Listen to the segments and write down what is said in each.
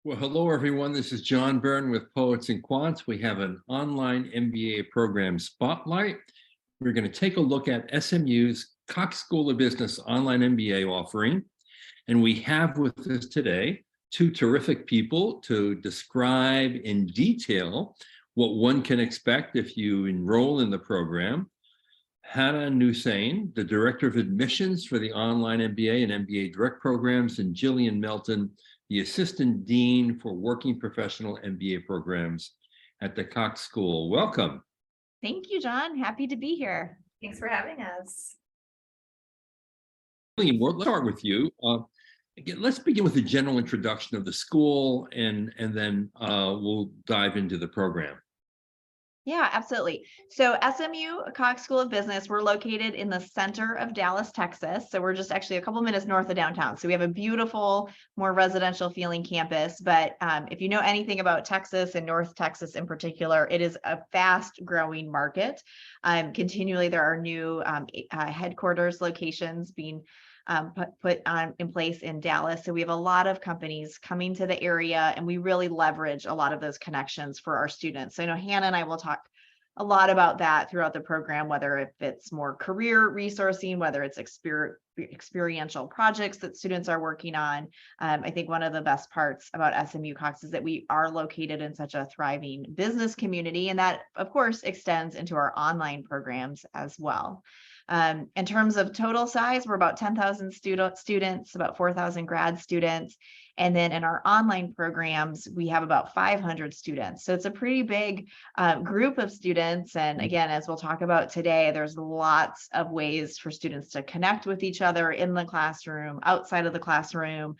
Well, hello, everyone. This is John Byrne with Poets and Quants. We have an online MBA program spotlight. We're going to take a look at SMU's Cox School of Business online MBA offering. And we have with us today two terrific people to describe in detail what one can expect if you enroll in the program. Hannah Nussain, the Director of Admissions for the Online MBA and MBA Direct Programs, and Jillian Melton, the Assistant Dean for Working Professional MBA Programs at the Cox School. Welcome. Thank you, John. Happy to be here. Thanks for having us. Let's start with you. Again, let's begin with a general introduction of the school, and then we'll dive into the program. Yeah, absolutely. So SMU Cox School of Business, we're located in the center of Dallas, Texas. So we're just actually a couple minutes north of downtown. So we have a beautiful, more residential feeling campus. But if you know anything about Texas and North Texas in particular, it is a fast growing market. Continually, there are new headquarters locations being put in place in Dallas. So we have a lot of companies coming to the area, and we really leverage a lot of those connections for our students. So I know Hannah and I will talk a lot about that throughout the program, whether if it's more career resourcing, whether it's experiential projects that students are working on. I think one of the best parts about SMU Cox is that we are located in such a thriving business community, and that of course extends into our online programs as well. In terms of total size, we're about 10,000 students, about 4,000 grad students. And then in our online programs, we have about 500 students. So it's a pretty big group of students. And again, as we'll talk about today, there's lots of ways for students to connect with each other in the classroom, outside of the classroom,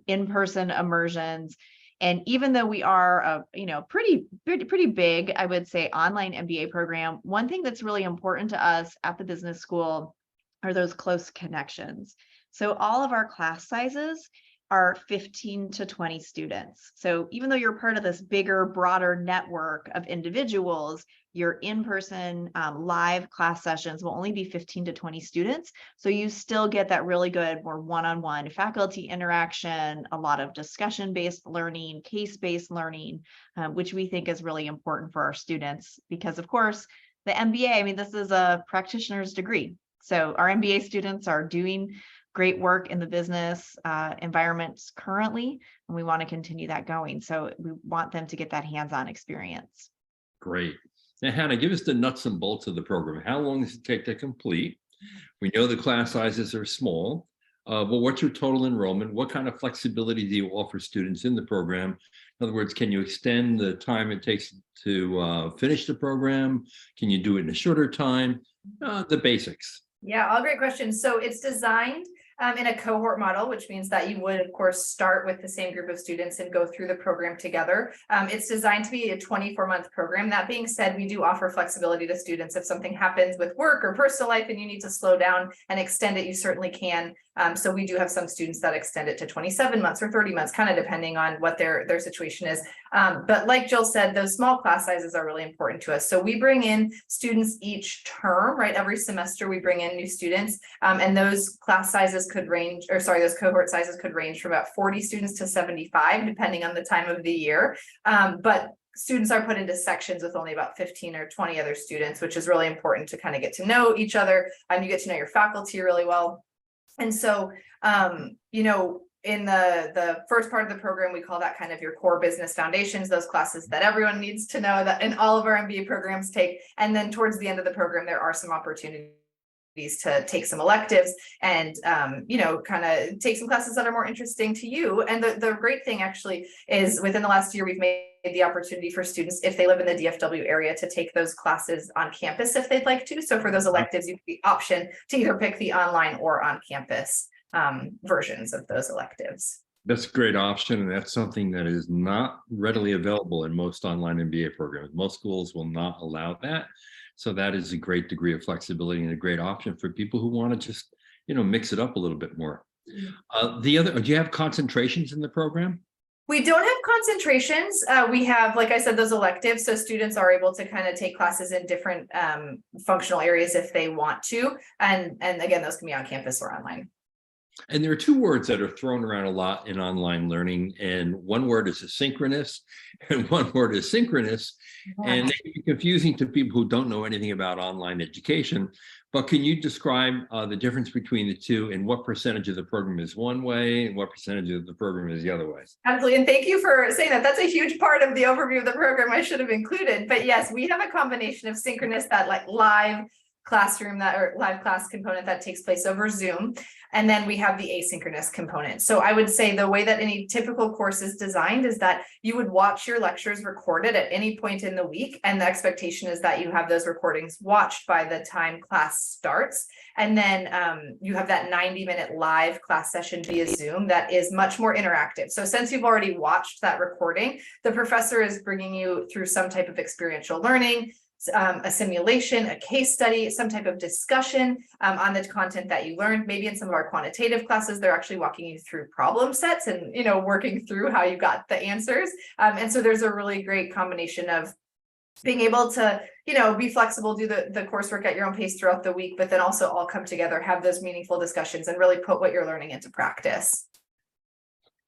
in-person immersions. And even though we are a pretty big, I would say, online MBA program, one thing that's really important to us at the business school are those close connections. So all of our class sizes are 15 to 20 students. So even though you're part of this bigger, broader network of individuals, your in-person live class sessions will only be 15 to 20 students. So you still get that really good, more one-on-one faculty interaction, a lot of discussion-based learning, case-based learning, which we think is really important for our students because, of course, the MBA, I mean, this is a practitioner's degree. So our MBA students are doing great work in the business environments currently, and we want to continue that going. So we want them to get that hands-on experience. Great. Now, Hannah, give us the nuts and bolts of the program. How long does it take to complete? We know the class sizes are small, but what's your total enrollment? What kind of flexibility do you offer students in the program? In other words, can you extend the time it takes to finish the program? Can you do it in a shorter time? The basics. Yeah, all great questions. So it's designed in a cohort model, which means that you would, of course, start with the same group of students and go through the program together. It's designed to be a 24-month program. That being said, we do offer flexibility to students. If something happens with work or personal life and you need to slow down and extend it, you certainly can. So we do have some students that extend it to 27 months or 30 months, kind of depending on what their situation is. But like Jill said, those small class sizes are really important to us. So we bring in students each term, right? Every semester we bring in new students, and those class sizes could range, or sorry, those cohort sizes could range from about 40 students to 75, depending on the time of the year. But students are put into sections with only about 15 or 20 other students, which is really important to kind of get to know each other. You get to know your faculty really well. And so, in the first part of the program, we call that kind of your core business foundations, those classes that everyone needs to know that in all of our MBA programs take. And then towards the end of the program, there are some opportunities to take some electives and, kind of take some classes that are more interesting to you. And the great thing actually is within the last year, we've made the opportunity for students, if they live in the DFW area, to take those classes on campus if they'd like to. So for those electives, you have the option to either pick the online or on campus versions of those electives. That's a great option, and that's something that is not readily available in most online MBA programs. Most schools will not allow that. So that is a great degree of flexibility and a great option for people who want to just, mix it up a little bit more. Do you have concentrations in the program? We don't have concentrations. We have, like I said, those electives. So students are able to kind of take classes in different functional areas if they want to. And again, those can be on campus or online. And there are two words that are thrown around a lot in online learning, and one word is asynchronous, and one word is synchronous. And they can be confusing to people who don't know anything about online education. But can you describe the difference between the two, and what percentage of the program is one way and what percentage of the program is the other way? Absolutely. And thank you for saying that. That's a huge part of the overview of the program I should have included. But yes, we have a combination of synchronous, that like live classroom, that or live class component that takes place over Zoom. And then we have the asynchronous component. So I would say the way that any typical course is designed is that you would watch your lectures recorded at any point in the week. And the expectation is that you have those recordings watched by the time class starts. And then you have that 90-minute live class session via Zoom that is much more interactive. So since you've already watched that recording, the professor is bringing you through some type of experiential learning, a simulation, a case study, some type of discussion on the content that you learned. Maybe in some of our quantitative classes, they're actually walking you through problem sets and, you know, working through how you got the answers. And so there's a really great combination of being able to, you know, be flexible, do the coursework at your own pace throughout the week, but then also all come together, have those meaningful discussions and really put what you're learning into practice.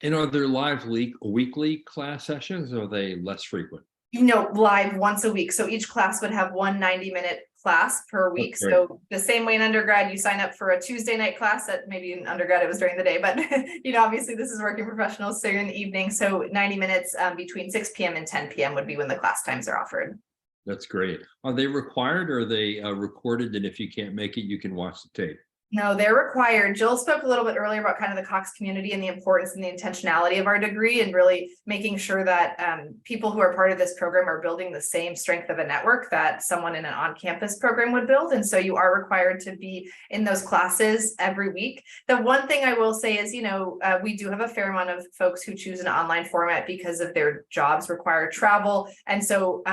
And are there live weekly class sessions, or are they less frequent? You know, live once a week. So each class would have one 90-minute class per week. So the same way in undergrad, you sign up for a Tuesday night class. That maybe in undergrad it was during the day, but you know, obviously this is working professionals, so you're in the evening. So 90 minutes between 6 p.m. and 10 p.m. would be when the class times are offered. That's great. Are they required, or are they recorded, and if you can't make it, you can watch the tape? No, they're required. Jill spoke a little bit earlier about kind of the Cox community and the importance and the intentionality of our degree, and really making sure that people who are part of this program are building the same strength of a network that someone in an on-campus program would build. And so you are required to be in those classes every week. The one thing I will say is, you know, we do have a fair amount of folks who choose an online format because of their jobs require travel. And so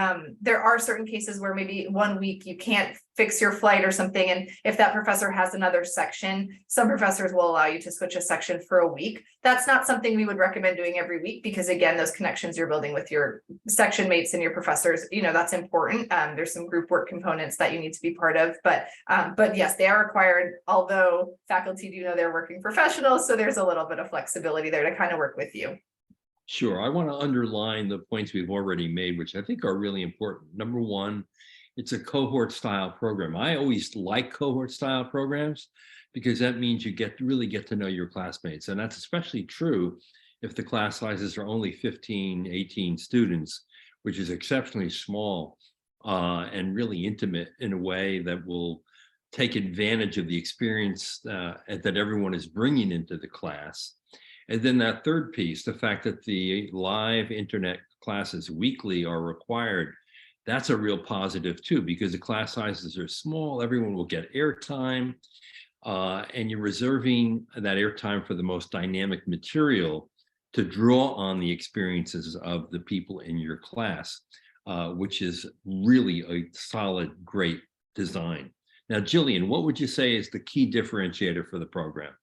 there are certain cases where maybe one week you can't fix your flight or something. And if that professor has another section, some professors will allow you to switch a section for a week. That's not something we would recommend doing every week, because again, those connections you're building with your section mates and your professors, you know, that's important. There's some group work components that you need to be part of, but yes, they are required, although faculty do know they're working professionals. So there's a little bit of flexibility there to kind of work with you. Sure. I want to underline the points we've already made, which I think are really important. Number one, it's a cohort style program. I always like cohort style programs because that means you really get to know your classmates. And that's especially true if the class sizes are only 15, 18 students, which is exceptionally small and really intimate in a way that will take advantage of the experience that everyone is bringing into the class. And then that third piece, the fact that the live internet classes weekly are required, that's a real positive too, because the class sizes are small, everyone will get airtime, and you're reserving that airtime for the most dynamic material to draw on the experiences of the people in your class, which is really a solid, great design. Now, Jillian, what would you say is the key differentiator for the program?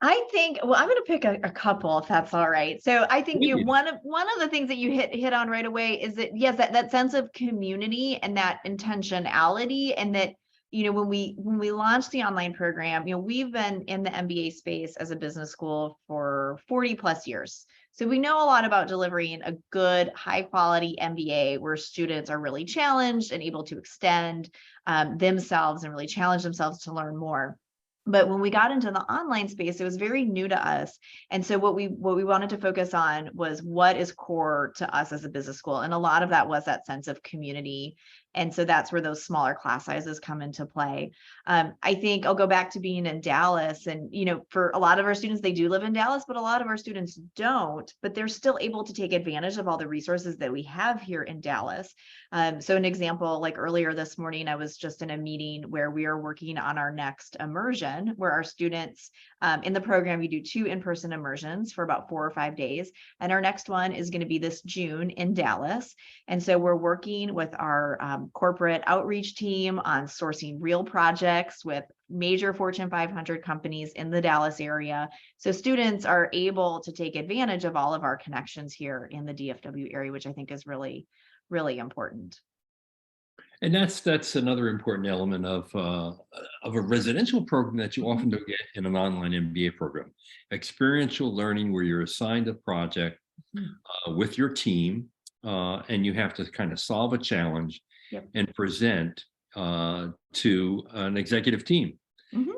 I think, well, I'm going to pick a couple, if that's all right. So I think one of the things that you hit on right away is that, yes, that sense of community and that intentionality, and that, you know, when we launched the online program, you know, we've been in the MBA space as a business school for 40 plus years. So we know a lot about delivering a good, high quality MBA where students are really challenged and able to extend themselves and really challenge themselves to learn more. But when we got into the online space, it was very new to us. And so what we wanted to focus on was what is core to us as a business school. And a lot of that was that sense of community. And so that's where those smaller class sizes come into play. I think I'll go back to being in Dallas, and, you know, for a lot of our students, they do live in Dallas, but a lot of our students don't, but they're still able to take advantage of all the resources that we have here in Dallas. So an example, like earlier this morning, I was just in a meeting where we are working on our next immersion, where our students in the program, we do 2 in-person immersions for about 4 or 5 days. And our next one is going to be this June in Dallas. And so we're working with our corporate outreach team on sourcing real projects with major Fortune 500 companies in the Dallas area. So students are able to take advantage of all of our connections here in the DFW area, which I think is really, really important. And that's another important element of a residential program that you often don't get in an online MBA program. Experiential learning, where you're assigned a project with your team, and you have to kind of solve a challenge Yep. and present to an executive team, Mhm.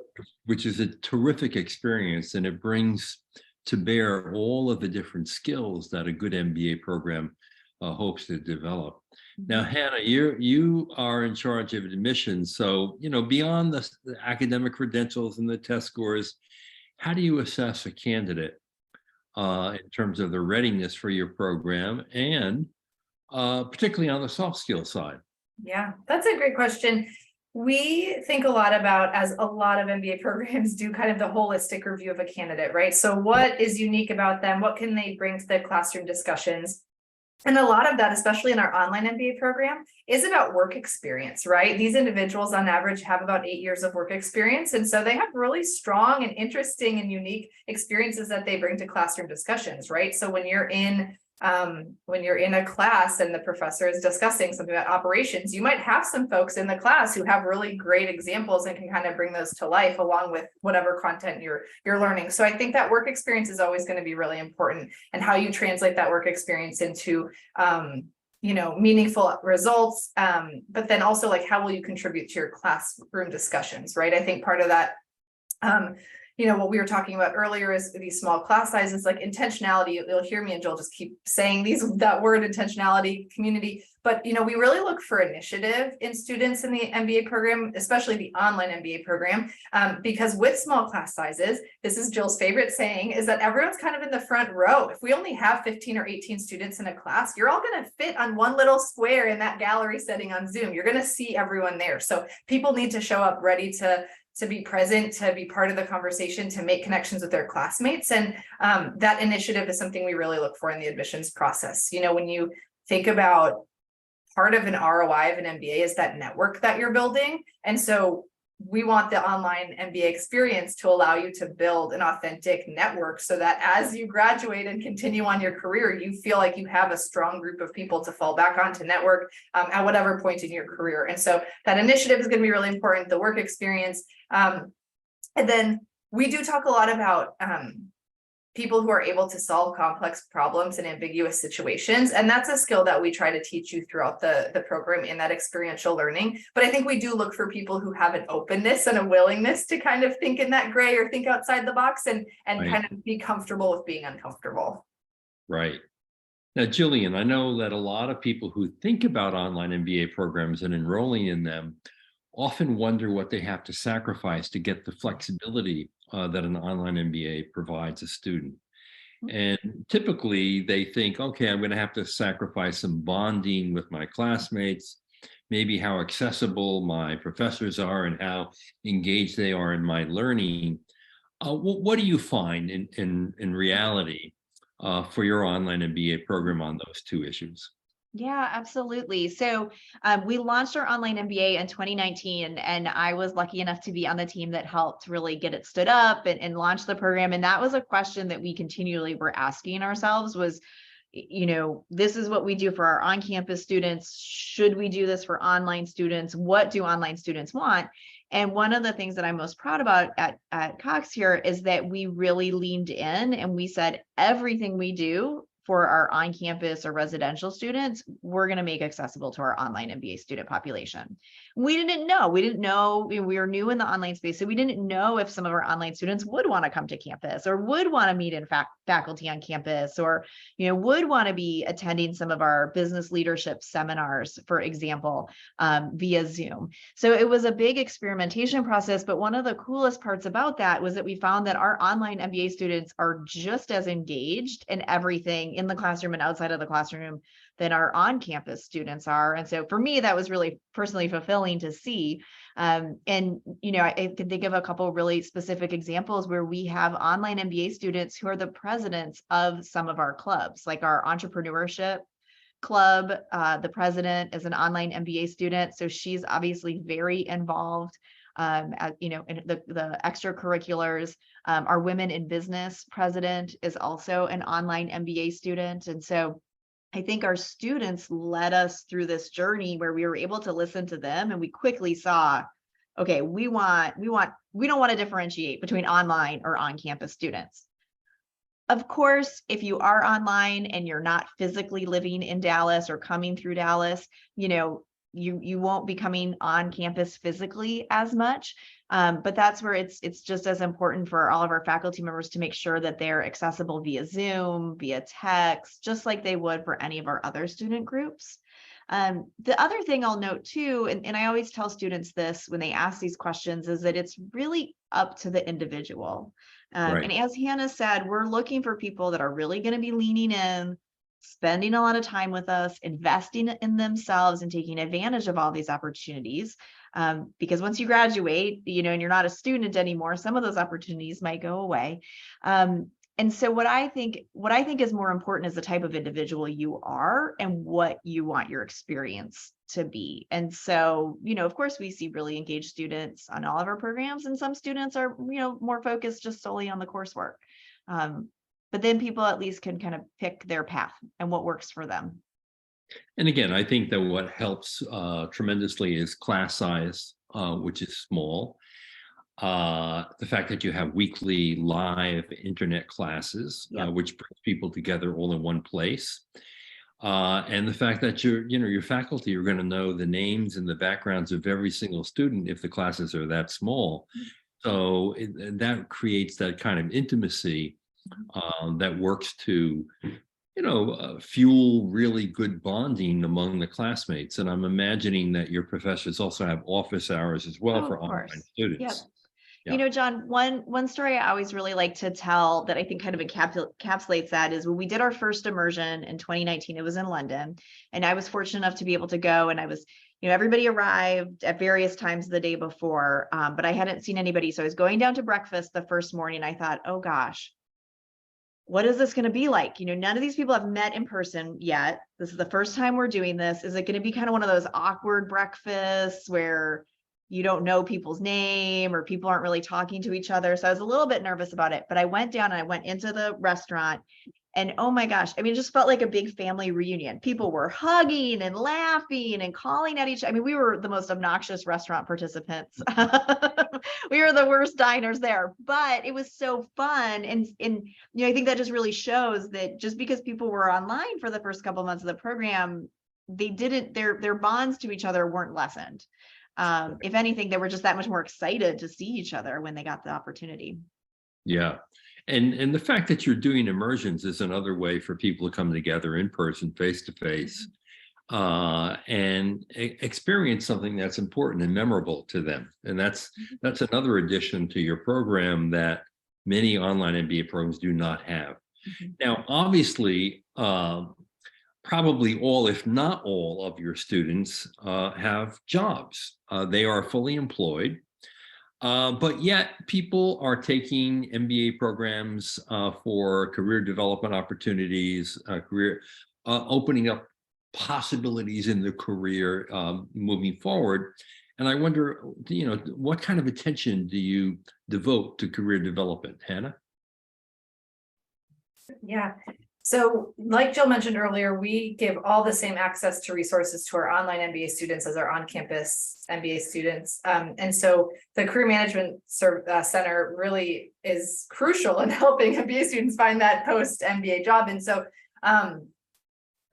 which is a terrific experience, and it brings to bear all of the different skills that a good MBA program hopes to develop. Now, Hannah, you are in charge of admissions, so beyond the academic credentials and the test scores, how do you assess a candidate in terms of their readiness for your program, and particularly on the soft skills side? Yeah, that's a great question. We think a lot about, as a lot of MBA programs do, kind of the holistic review of a candidate, right? So what is unique about them? What can they bring to the classroom discussions? And a lot of that, especially in our online MBA program, is about work experience, right? These individuals on average have about 8 years of work experience. And so they have really strong and interesting and unique experiences that they bring to classroom discussions, right? So when you're in a class and the professor is discussing something about operations, you might have some folks in the class who have really great examples and can kind of bring those to life along with whatever content you're learning. So I think that work experience is always going to be really important, and how you translate that work experience into meaningful results, but then also, like, how will you contribute to your classroom discussions, right? I think part of that, what we were talking about earlier is these small class sizes, like intentionality. You'll hear me and Joel just keep saying that word, intentionality, community. But, we really look for initiative in students in the MBA program, especially the online MBA program, because with small class sizes, this is Jill's favorite saying, is that everyone's kind of in the front row. If we only have 15 or 18 students in a class, you're all going to fit on one little square in that gallery setting on Zoom. You're going to see everyone there. So people need to show up ready to be present, to be part of the conversation, to make connections with their classmates. And that initiative is something we really look for in the admissions process. When you think about part of an ROI of an MBA is that network that you're building. And so we want the online MBA experience to allow you to build an authentic network, so that as you graduate and continue on your career, you feel like you have a strong group of people to fall back on, to network at whatever point in your career. And so that initiative is going to be really important, the work experience. And then we do talk a lot about people who are able to solve complex problems in ambiguous situations. And that's a skill that we try to teach you throughout the program in that experiential learning. But I think we do look for people who have an openness and a willingness to kind of think in that gray or think outside the box, and Right. kind of be comfortable with being uncomfortable. Right. Now, Jillian, I know that a lot of people who think about online MBA programs and enrolling in them often wonder what they have to sacrifice to get the flexibility that an online MBA provides a student. And typically they think, okay, I'm going to have to sacrifice some bonding with my classmates, maybe how accessible my professors are and how engaged they are in my learning. What do you find in reality for your online MBA program on those two issues? Yeah, absolutely. So we launched our online MBA in 2019, and I was lucky enough to be on the team that helped really get it stood up and launch the program. And that was a question that we continually were asking ourselves was, this is what we do for our on-campus students. Should we do this for online students? What do online students want? And one of the things that I'm most proud about at Cox here is that we really leaned in and we said everything we do for our on-campus or residential students, we're going to make accessible to our online MBA student population. We didn't know, we were new in the online space. So we didn't know if some of our online students would want to come to campus or would want to meet in faculty on campus, or, would want to be attending some of our business leadership seminars, for example, via Zoom. So it was a big experimentation process. But one of the coolest parts about that was that we found that our online MBA students are just as engaged in everything in the classroom and outside of the classroom than our on-campus students are. And so for me, that was really personally fulfilling to see. I can think of a couple really specific examples where we have online MBA students who are the presidents of some of our clubs, like our entrepreneurship club. The president is an online MBA student, so she's obviously very involved in the extracurriculars. Our Women in Business president is also an online MBA student. And so I think our students led us through this journey where we were able to listen to them, and we quickly saw, okay, we don't want to differentiate between online or on-campus students. Of course, if you are online and you're not physically living in Dallas or coming through Dallas, you won't be coming on campus physically as much. But that's where it's just as important for all of our faculty members to make sure that they're accessible via Zoom, via text, just like they would for any of our other student groups. The other thing I'll note too, and I always tell students this when they ask these questions, is that it's really up to the individual. Right. And as Hannah said, we're looking for people that are really going to be leaning in, spending a lot of time with us, investing in themselves and taking advantage of all these opportunities. Because once you graduate, and you're not a student anymore, some of those opportunities might go away. And so what I think is more important is the type of individual you are and what you want your experience to be. And so, of course, we see really engaged students on all of our programs, and some students are, more focused just solely on the coursework. But then people at least can kind of pick their path and what works for them. And again, I think that what helps tremendously is class size, which is small. The fact that you have weekly live internet classes, Yep. which brings people together all in one place. And the fact that your faculty are going to know the names and the backgrounds of every single student if the classes are that small. So that creates that kind of intimacy that works to, fuel really good bonding among the classmates. And I'm imagining that your professors also have office hours as well for online students. Yep. Yeah. John, one story I always really like to tell that I think kind of encapsulates that is when we did our first immersion in 2019, it was in London, and I was fortunate enough to be able to go, and I was, everybody arrived at various times the day before, but I hadn't seen anybody. So I was going down to breakfast the first morning. I thought, oh gosh, what is this going to be like? None of these people have met in person yet. This is the first time we're doing this. Is it going to be kind of one of those awkward breakfasts where you don't know people's name or people aren't really talking to each other? So I was a little bit nervous about it, but I went down and I went into the restaurant, and oh my gosh, it just felt like a big family reunion. People were hugging and laughing and calling at each other. We were the most obnoxious restaurant participants. We were the worst diners there, but it was so fun. And I think that just really shows that just because people were online for the first couple of months of the program, their bonds to each other weren't lessened. If anything, they were just that much more excited to see each other when they got the opportunity. Yeah. And the fact that you're doing immersions is another way for people to come together in person, face to face, and experience something that's important and memorable to them. And that's another addition to your program that many online MBA programs do not have. Now, obviously, probably all, if not all, of your students have jobs. They are fully employed. But yet people are taking MBA programs for career development opportunities, opening up possibilities in the career moving forward. And I wonder, what kind of attention do you devote to career development, Hannah? Yeah. So like Jill mentioned earlier, we give all the same access to resources to our online MBA students as our on-campus MBA students. And so the Career Management Center really is crucial in helping MBA students find that post-MBA job. And so,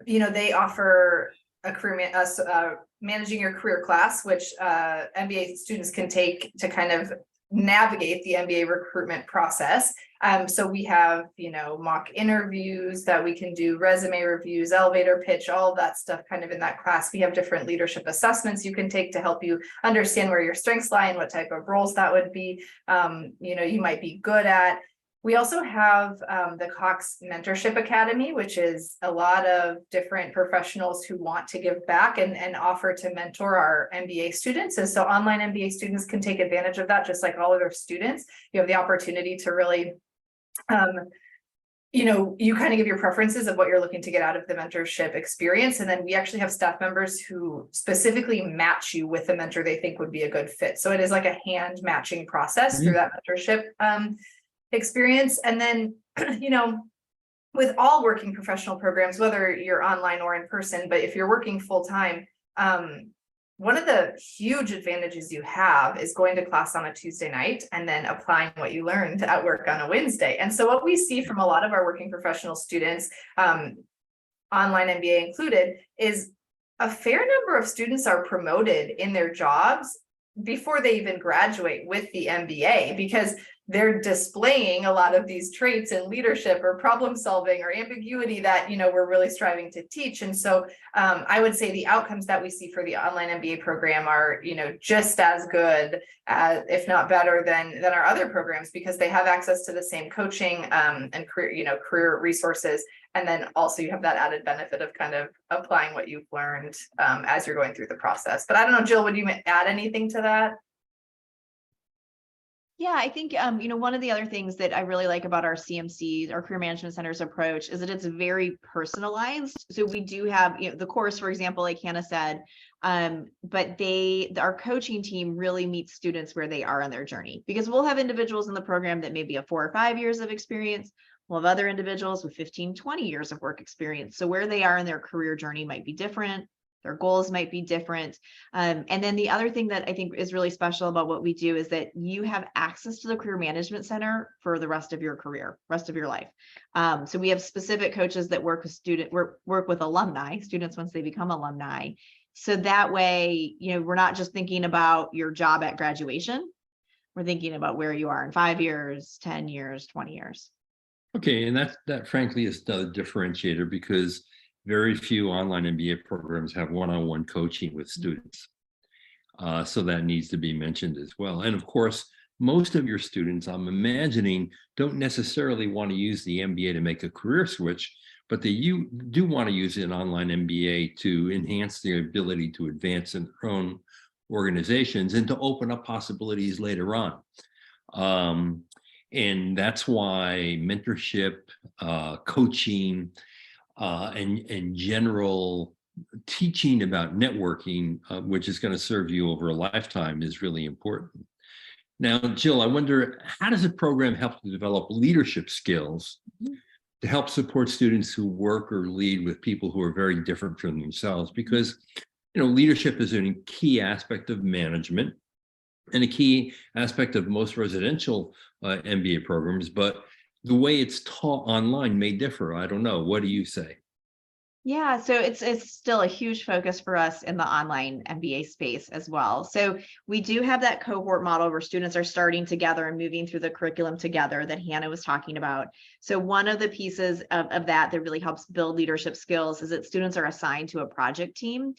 they offer a managing your career class, which MBA students can take to kind of navigate the MBA recruitment process. So we have, mock interviews that we can do, resume reviews, elevator pitch, all of that stuff kind of in that class. We have different leadership assessments you can take to help you understand where your strengths lie and what type of roles that would be, you might be good at. We also have the Cox Mentorship Academy, which is a lot of different professionals who want to give back and offer to mentor our MBA students. And so online MBA students can take advantage of that, just like all of their students. You have the opportunity to really, you kind of give your preferences of what you're looking to get out of the mentorship experience. And then we actually have staff members who specifically match you with the mentor they think would be a good fit. So it is like a hand matching process through that mentorship experience. And then, with all working professional programs, whether you're online or in person, but if you're working full time, one of the huge advantages you have is going to class on a Tuesday night and then applying what you learned at work on a Wednesday. And so what we see from a lot of our working professional students, online MBA included, is a fair number of students are promoted in their jobs before they even graduate with the MBA, because they're displaying a lot of these traits in leadership or problem solving or ambiguity that, we're really striving to teach. And so I would say the outcomes that we see for the online MBA program are, just as good as, if not better than our other programs, because they have access to the same coaching and career resources. And then also you have that added benefit of kind of applying what you've learned as you're going through the process. But I don't know, Jill, would you add anything to that? Yeah, I think, one of the other things that I really like about our CMCs, our Career Management Center's approach, is that it's very personalized. So we do have, the course, for example, like Hannah said, but our coaching team really meets students where they are on their journey, because we'll have individuals in the program that maybe have 4 or 5 years of experience. We'll have other individuals with 15, 20 years of work experience. So where they are in their career journey might be different. Their goals might be different. And then the other thing that I think is really special about what we do is that you have access to the Career Management Center for the rest of your career, rest of your life. So we have specific coaches that work with alumni, students once they become alumni. So that way, we're not just thinking about your job at graduation. We're thinking about where you are in 5 years, 10 years, 20 years. Okay, and that frankly is the differentiator, because very few online MBA programs have one-on-one coaching with students. So that needs to be mentioned as well. And of course, most of your students, I'm imagining, don't necessarily want to use the MBA to make a career switch, but you do want to use an online MBA to enhance their ability to advance in their own organizations and to open up possibilities later on. And that's why mentorship, coaching, and general teaching about networking, which is going to serve you over a lifetime, is really important. Now, Jill, I wonder, how does a program help to develop leadership skills to help support students who work or lead with people who are very different from themselves? Because, leadership is a key aspect of management and a key aspect of most residential MBA programs, but the way it's taught online may differ. I don't know. What do you say? Yeah, so it's still a huge focus for us in the online MBA space as well. So we do have that cohort model where students are starting together and moving through the curriculum together that Hannah was talking about. So one of the pieces of that really helps build leadership skills is that students are assigned to a project team.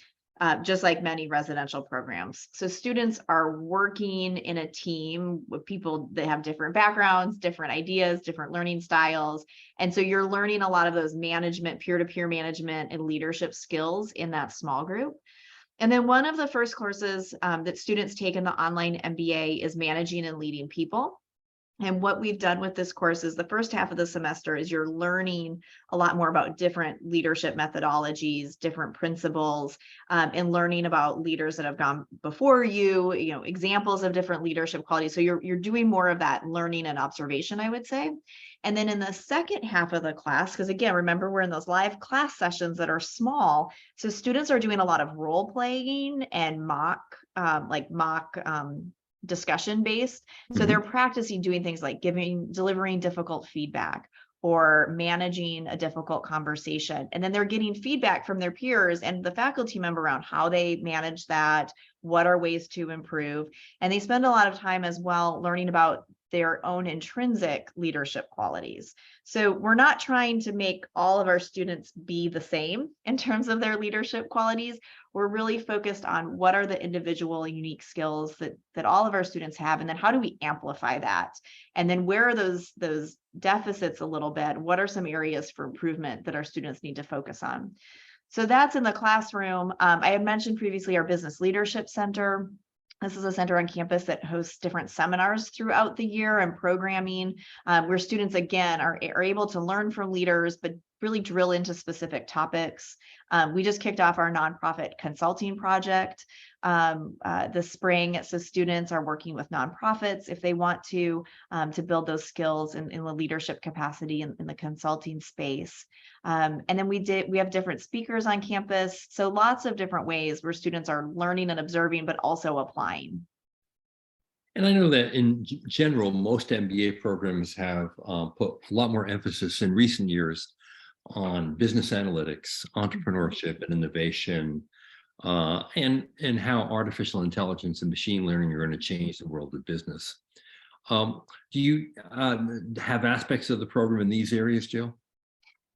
Just like many residential programs. So students are working in a team with people that have different backgrounds, different ideas, different learning styles. And so you're learning a lot of those management, peer-to-peer management and leadership skills in that small group. And then one of the first courses that students take in the online MBA is managing and leading people. And what we've done with this course is the first half of the semester is you're learning a lot more about different leadership methodologies, different principles, and learning about leaders that have gone before you, examples of different leadership qualities. So you're doing more of that learning and observation, I would say. And then in the second half of the class, because again, remember, we're in those live class sessions that are small. So students are doing a lot of role playing and mock discussion based. So they're practicing doing things like delivering difficult feedback or managing a difficult conversation. And then they're getting feedback from their peers and the faculty member around how they manage that, what are ways to improve. And they spend a lot of time as well learning about their own intrinsic leadership qualities. So we're not trying to make all of our students be the same in terms of their leadership qualities. We're really focused on what are the individual unique skills that all of our students have, and then how do we amplify that? And then where are those deficits a little bit? What are some areas for improvement that our students need to focus on? So that's in the classroom. I had mentioned previously our Business Leadership Center. This is a center on campus that hosts different seminars throughout the year and programming, where students, again, are able to learn from leaders, but really drill into specific topics. We just kicked off our nonprofit consulting project. this spring. So students are working with nonprofits if they want to build those skills in the leadership capacity in the consulting space. And then we have different speakers on campus. So lots of different ways where students are learning and observing, but also applying. And I know that in general, most MBA programs have put a lot more emphasis in recent years on business analytics, entrepreneurship, and innovation, and how artificial intelligence and machine learning are going to change the world of business. Do you have aspects of the program in these areas, Jill?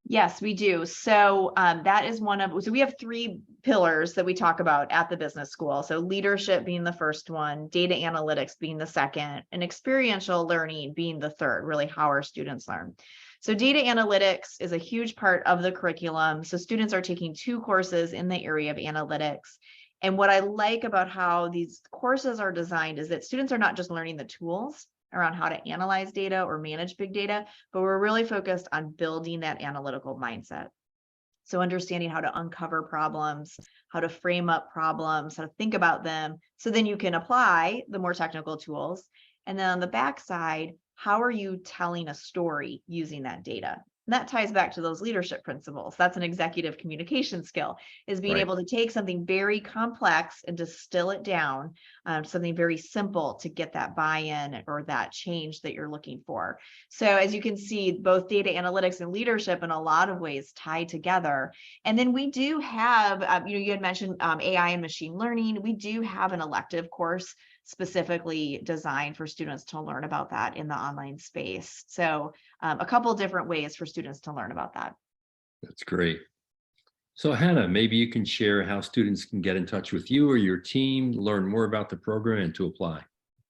Yes, we do. So that is so we have 3 pillars that we talk about at the business school. So leadership being the first one, data analytics being the second, and experiential learning being the third, really how our students learn. So data analytics is a huge part of the curriculum. So students are taking 2 courses in the area of analytics. And what I like about how these courses are designed is that students are not just learning the tools around how to analyze data or manage big data, but we're really focused on building that analytical mindset. So understanding how to uncover problems, how to frame up problems, how to think about them, so then you can apply the more technical tools. And then on the backside, how are you telling a story using that data? And that ties back to those leadership principles. That's an executive communication skill, is being able to take something very complex and distill it down, something very simple to get that buy-in or that change that you're looking for. So as you can see, both data analytics and leadership in a lot of ways tie together. And then we do have, you had mentioned AI and machine learning. We do have an elective course specifically designed for students to learn about that in the online space. So a couple different ways for students to learn about that. That's great. So Hannah, maybe you can share how students can get in touch with you or your team, learn more about the program and to apply.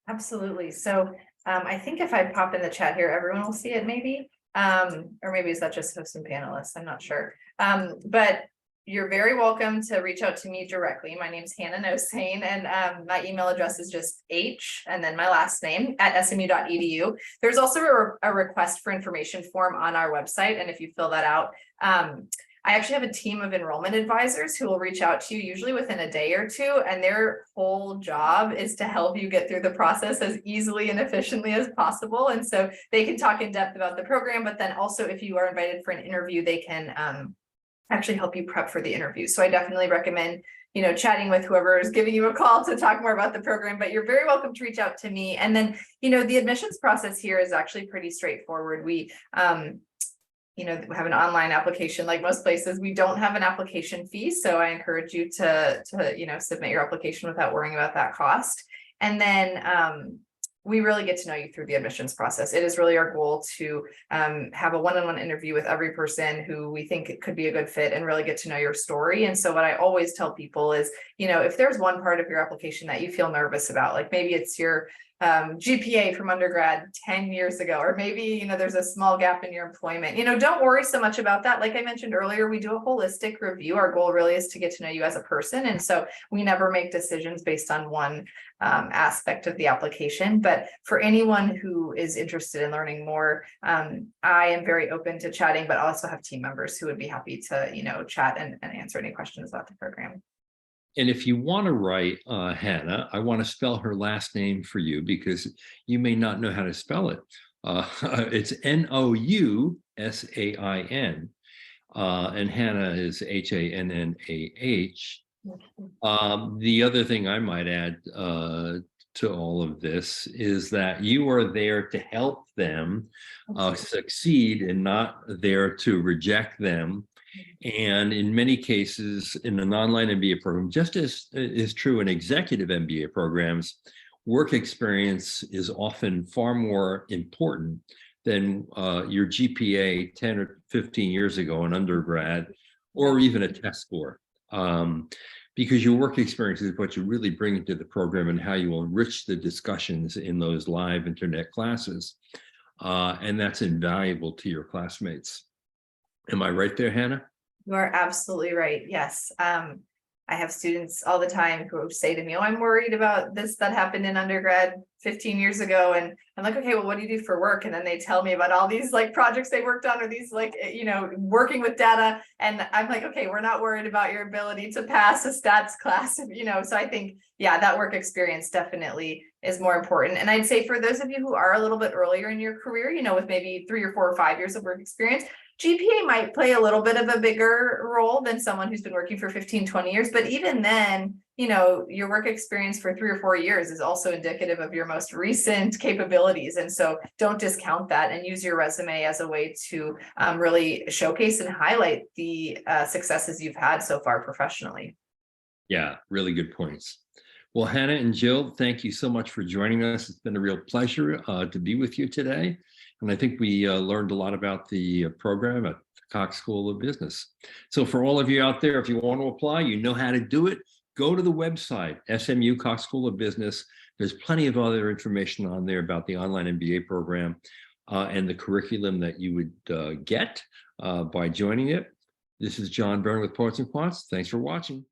Absolutely. So I think if I pop in the chat here, everyone will see it maybe, or maybe is that just hosts and panelists? I'm not sure. But you're very welcome to reach out to me directly. My name's Hannah Nosane, and my email address is just H and then my last name at smu.edu. There's also a request for information form on our website. And if you fill that out, I actually have a team of enrollment advisors who will reach out to you usually within a day or two, and their whole job is to help you get through the process as easily and efficiently as possible. And so they can talk in depth about the program, but then also if you are invited for an interview, they can actually help you prep for the interview. So I definitely recommend, chatting with whoever is giving you a call to talk more about the program, but you're very welcome to reach out to me. And then, the admissions process here is actually pretty straightforward. We, we have an online application like most places. We don't have an application fee. So I encourage you to submit your application without worrying about that cost. And then, we really get to know you through the admissions process. It is really our goal to have a one-on-one interview with every person who we think it could be a good fit and really get to know your story. And so what I always tell people is, if there's one part of your application that you feel nervous about, like maybe it's your GPA from undergrad 10 years ago, or maybe, there's a small gap in your employment, don't worry so much about that. Like I mentioned earlier, we do a holistic review. Our goal really is to get to know you as a person. And so we never make decisions based on one aspect of the application. But for anyone who is interested in learning more, I am very open to chatting, but I also have team members who would be happy to, chat and answer any questions about the program. And if you want to write Hannah, I want to spell her last name for you because you may not know how to spell it. It's Nousain, and Hannah is Hannah. The other thing I might add to all of this is that you are there to help them succeed and not there to reject them. And in many cases, in an online MBA program, just as is true in executive MBA programs, work experience is often far more important than your GPA 10 or 15 years ago in undergrad, or even a test score. Because your work experience is what you really bring into the program and how you will enrich the discussions in those live internet classes. And that's invaluable to your classmates. Am I right there, Hannah? You are absolutely right. Yes. I have students all the time who say to me, oh, I'm worried about this that happened in undergrad 15 years ago. And I'm like, okay, well, what do you do for work? And then they tell me about all these like projects they worked on, or these like, working with data. And I'm like, okay, we're not worried about your ability to pass a stats class, so I think, yeah, that work experience definitely is more important. And I'd say for those of you who are a little bit earlier in your career, with maybe 3 or 4 or 5 years of work experience, GPA might play a little bit of a bigger role than someone who's been working for 15, 20 years. But even then, your work experience for 3 or 4 years is also indicative of your most recent capabilities. And so don't discount that, and use your resume as a way to really showcase and highlight the successes you've had so far professionally. Yeah, really good points. Well, Hannah and Jill, thank you so much for joining us. It's been a real pleasure to be with you today. And I think we learned a lot about the program at the Cox School of Business. So for all of you out there, if you want to apply, you know how to do it. Go to the website, SMU Cox School of Business. There's plenty of other information on there about the online MBA program and the curriculum that you would get by joining it. This is John Byrne with Poets and Quants. Thanks for watching.